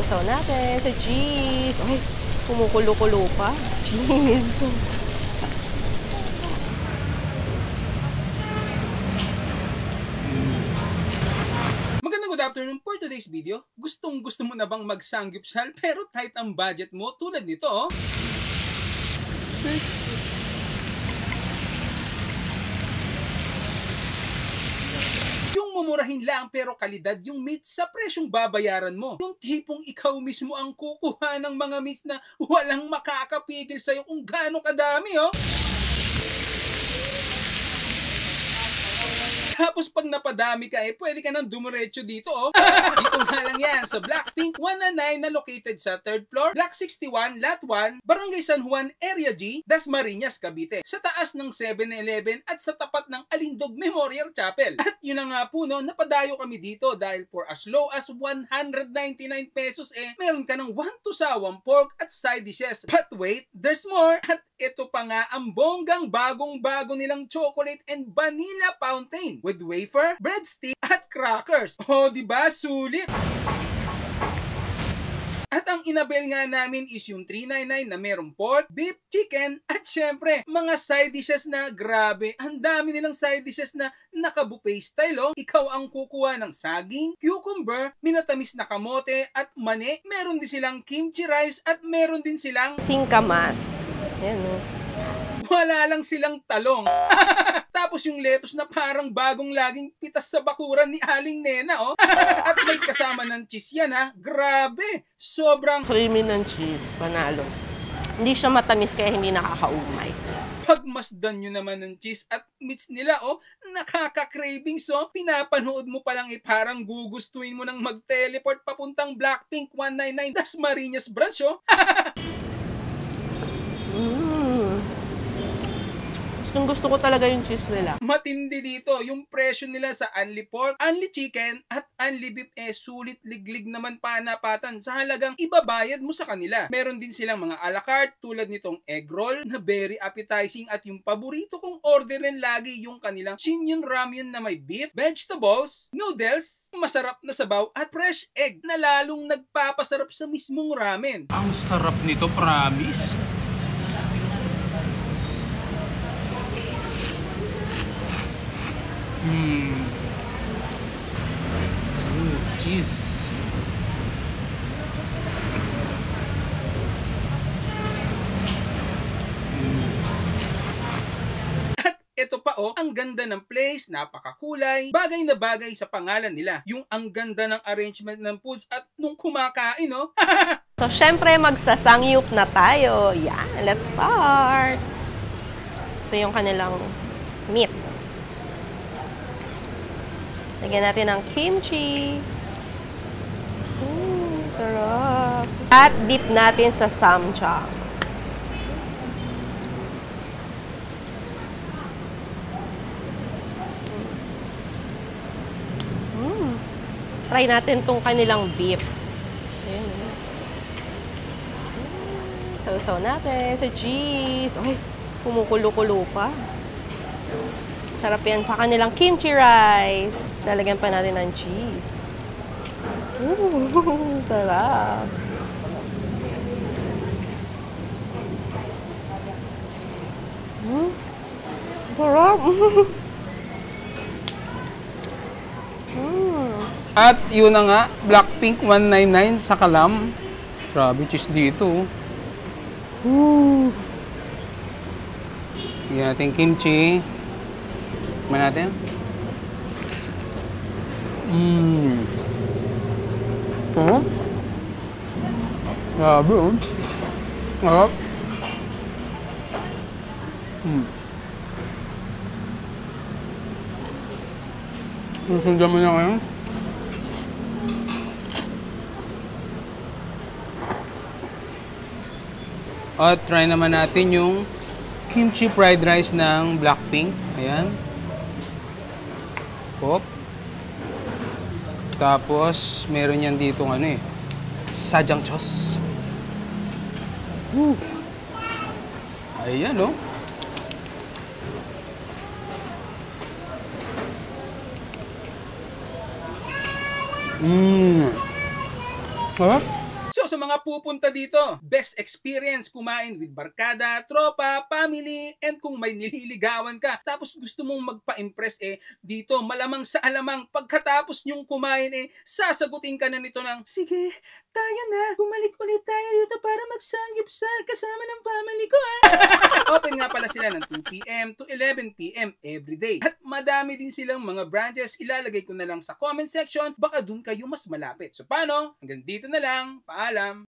Sausaw natin sa cheese. Ay, kumukulo-kulo pa. Cheese. Magandang good afternoon for today's video. Gusto mo na bang magsanggipsal pero tight ang budget mo tulad nito oh? Yung mumurahin lang pero kalidad yung meats sa presyong babayaran mo. Yung tipong ikaw mismo ang kukuha ng mga meats na walang makakapigil sa'yo kung gaano kadami oh. Tapos pag napadami ka pwede ka nang dumiretso dito oh. Dito nga lang yan sa Block Pink 199 na located sa 3rd floor, Block 61, Lot 1, Barangay San Juan, Area G, Dasmariñas, Cavite. Sa taas ng 7-Eleven at sa tapat ng Alindog Memorial Chapel. At yun na nga po no, napadayo kami dito dahil for as low as 199 pesos meron ka ng 1 to sawang pork at side dishes. But wait, there's more! At ito pa nga ang bonggang bagong-bago nilang chocolate and vanilla fountain with wafer, breadstick at crackers. Oh, diba? Sulit! At ang inabel nga namin is yung 399 na merong pork, beef, chicken, at syempre, mga side dishes na grabe. Ang dami nilang side dishes na naka-buffet style oh. Ikaw ang kukuha ng saging, cucumber, minatamis na kamote, at mani. Meron din silang kimchi rice at meron din silang Singkamas. Yan oh. Wala lang silang talong. Tapos yung lettuce na parang bagong laging pitas sa bakuran ni Aling Nena oh. At may kasama ng cheese yan ha. Grabe! Sobrang Creamy ng cheese. Panalo. Hindi siya matamis kaya hindi nakakaumay. pagmasdan nyo naman ng cheese at meats nila oh. Nakaka-craving so. Pinapanood mo palang parang gugustuhin mo nang mag-teleport papuntang Blackpink 199 Dasmariñas branch oh. Gusto ko talaga yung cheese nila. Matindi dito, yung presyo nila sa unli pork, unli chicken, at unli beef sulit liglig naman panapatan sa halagang ibabayad mo sa kanila. Meron din silang mga a la carte tulad nitong egg roll na very appetizing at yung paborito kong orderin lagi yung kanilang Shinyon Ramyun na may beef, vegetables, noodles, masarap na sabaw at fresh egg na lalong nagpapasarap sa mismong ramen. Ang sarap nito, promise. Cheese. At ito pa oh, ang ganda ng place, napakakulay, bagay na bagay sa pangalan nila. Yung ang ganda ng arrangement ng foods at nung kumakain oh. So, syempre, magsasangyup na tayo. Yan, let's start. Ito yung kanilang meat. Lagyan natin ng kimchi. Sarap. At dip natin sa samjang. Try natin tong kanilang beef. Ayan. Sausaw natin sa cheese. Ay, kumukulo-kulo pa. Sarap yan sa kanilang kimchi rice. Lalagyan pa natin ng cheese. Sarap. Sarap. At yun na nga, Blackpink 199 sa Kalam. Grabe, cheese dito. Sige natin kimchi. Tikman natin. Oh. Grabe oh. Sarap. Susundan mo na kayo. At try naman natin yung kimchi fried rice ng Blackpink. Ayan. Pop. Tapos, meron yan dito sajangchos. Ayan, oh. Sarap. So sa mga pupunta dito, best experience kumain with barkada, tropa, family, and kung may nililigawan ka, tapos gusto mong magpa-impress dito malamang sa alamang pagkatapos nyong kumain sasagutin ka na nito ng, sige, tayo na, bumalik ulit tayo dito para magsanggipsal kasama ng family ko Open nga pala sila ng 2 p.m. to 11 p.m. every day. At madami din silang mga branches, ilalagay ko na lang sa comment section, baka dun kayo mas malapit. So paano? Hanggang dito na lang, paalam!